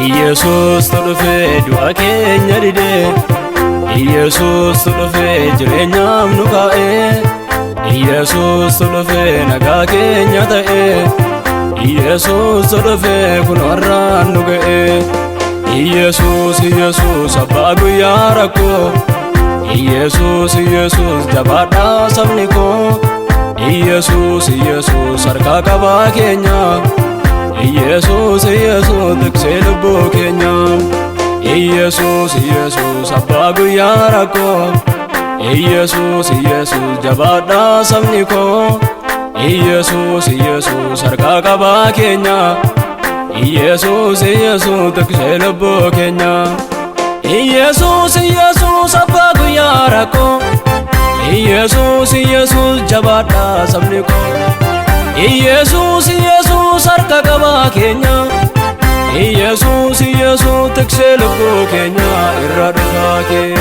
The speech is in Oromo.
Yesus dhufe du'a keenya dide Yesus dhufe jireenyaaf nu kaa'e Yesus dhufe nagaa keenya ta'e Yesus dhufe kun har'aan nu ga'e Yesus abbaa guyyaa rakkoo Yesus jabaadhaa sabni koo Yesus harkaa qabaa keenya Yesus tiksee lubbuu keenya Yesus abbaa guyyaa rakkoo Yesus jabaadhaa sabni koo Yesus harkaa qabaa keenya Yesus tiksee lubbuu keenya Yesus abbaa guyyaa rakkoo Yesus jabaadhaa sabni koo Yesus harkaa qabaa keenya Yesus tiksee lubbuu keenya irra dhufaa kee